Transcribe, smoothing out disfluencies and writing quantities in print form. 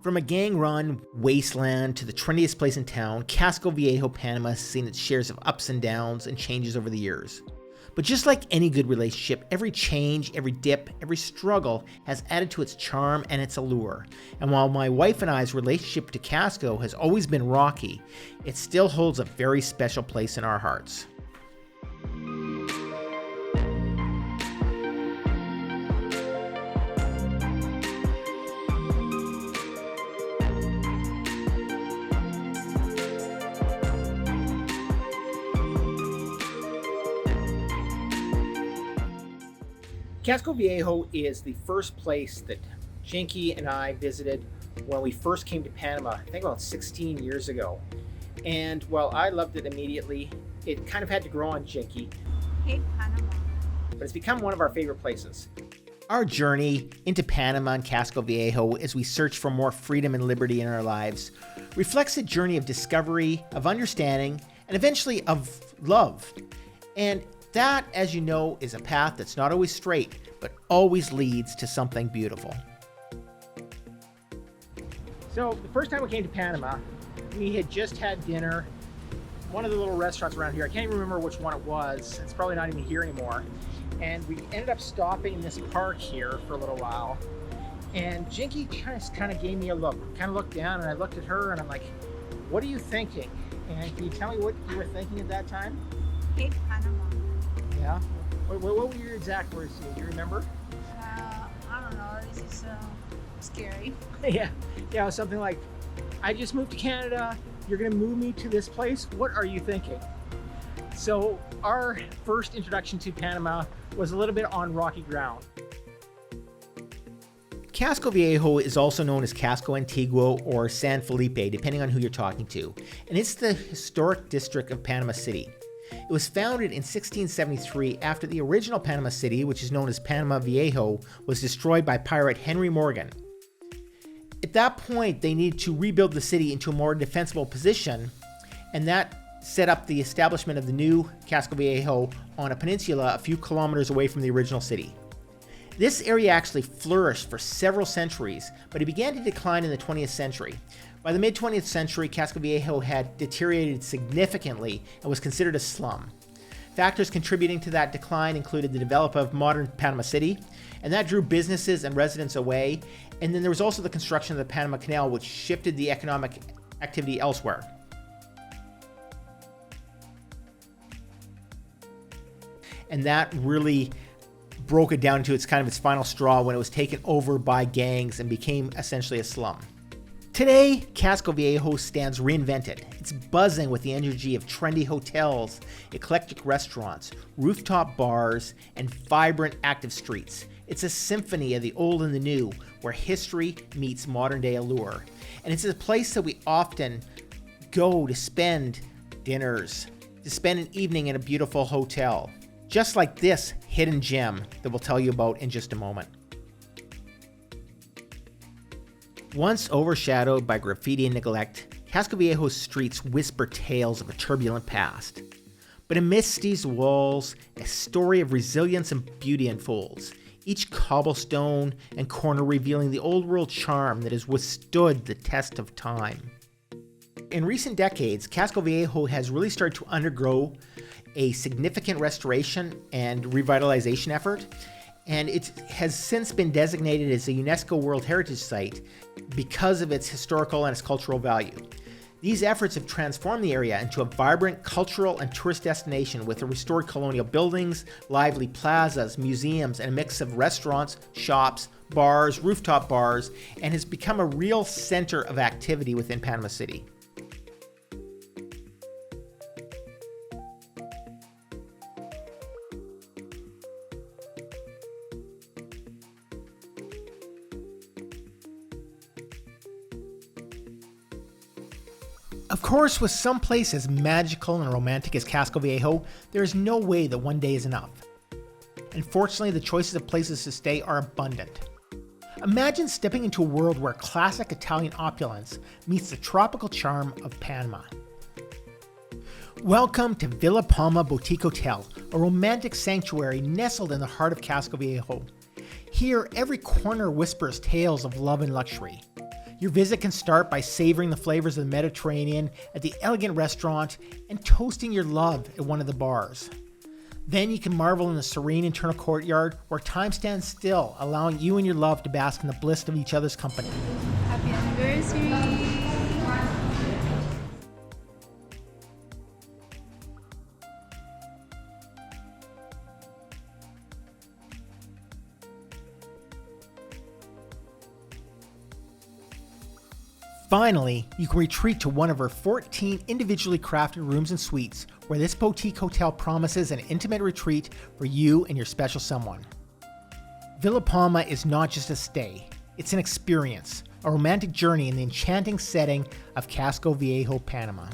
From a gang-run wasteland to the trendiest place in town, Casco Viejo, Panama has seen its shares of ups and downs and changes over the years. But just like any good relationship, every change, every dip, every struggle has added to its charm and its allure. And while my wife and I's relationship to Casco has always been rocky, it still holds a very special place in our hearts. Casco Viejo is the first place that Jinky and I visited when we first came to Panama, I think about 16 years ago. And while I loved it immediately, it kind of had to grow on Jinky. Hate Panama. But it's become one of our favorite places. Our journey into Panama and Casco Viejo as we search for more freedom and liberty in our lives reflects a journey of discovery, of understanding, and eventually of love. And that, as you know, is a path that's not always straight, but always leads to something beautiful. So the first time we came to Panama, we had just had dinner. One of the little restaurants around here, I can't even remember which one it was. It's probably not even here anymore. And we ended up stopping in this park here for a little while. And Jinky just kind of gave me a look. Kind of looked down and I looked at her and I'm like, what are you thinking? And can you tell me what you were thinking at that time? Hate Panama. Yeah. What were your exact words? Do you remember? I don't know. This is scary. Yeah. It was something like, I just moved to Canada. You're going to move me to this place. What are you thinking? So our first introduction to Panama was a little bit on rocky ground. Casco Viejo is also known as Casco Antiguo or San Felipe, depending on who you're talking to. And it's the historic district of Panama City. It was founded in 1673 after the original Panama City, which is known as Panama Viejo, was destroyed by pirate Henry Morgan. At that point, they needed to rebuild the city into a more defensible position, and that set up the establishment of the new Casco Viejo on a peninsula a few kilometers away from the original city. This area actually flourished for several centuries, but it began to decline in the 20th century. By the mid-20th century, Casco Viejo had deteriorated significantly and was considered a slum. Factors contributing to that decline included the development of modern Panama City, and that drew businesses and residents away. And then there was also the construction of the Panama Canal, which shifted the economic activity elsewhere. And that really broke it down to its final straw when it was taken over by gangs and became essentially a slum. Today, Casco Viejo stands reinvented. It's buzzing with the energy of trendy hotels, eclectic restaurants, rooftop bars, and vibrant active streets. It's a symphony of the old and the new, where history meets modern-day allure. And it's a place that we often go to spend dinners, to spend an evening in a beautiful hotel. Just like this hidden gem that we'll tell you about in just a moment. Once overshadowed by graffiti and neglect, Casco Viejo's streets whisper tales of a turbulent past. But amidst these walls, a story of resilience and beauty unfolds, each cobblestone and corner revealing the old world charm that has withstood the test of time. In recent decades, Casco Viejo has really started to undergo a significant restoration and revitalization effort, and it has since been designated as a UNESCO World Heritage Site because of its historical and its cultural value. These efforts have transformed the area into a vibrant cultural and tourist destination with restored colonial buildings, lively plazas, museums, and a mix of restaurants, shops, bars, rooftop bars, and has become a real center of activity within Panama City. Of course, with some place as magical and romantic as Casco Viejo, there is no way that one day is enough. And fortunately, the choices of places to stay are abundant. Imagine stepping into a world where classic Italian opulence meets the tropical charm of Panama. Welcome to Villa Palma Boutique Hotel, a romantic sanctuary nestled in the heart of Casco Viejo. Here, every corner whispers tales of love and luxury. Your visit can start by savoring the flavors of the Mediterranean at the elegant restaurant and toasting your love at one of the bars. Then you can marvel in the serene internal courtyard where time stands still, allowing you and your love to bask in the bliss of each other's company. Happy anniversary! Finally, you can retreat to one of her 14 individually crafted rooms and suites, where this boutique hotel promises an intimate retreat for you and your special someone. Villa Palma is not just a stay, it's an experience, a romantic journey in the enchanting setting of Casco Viejo, Panama.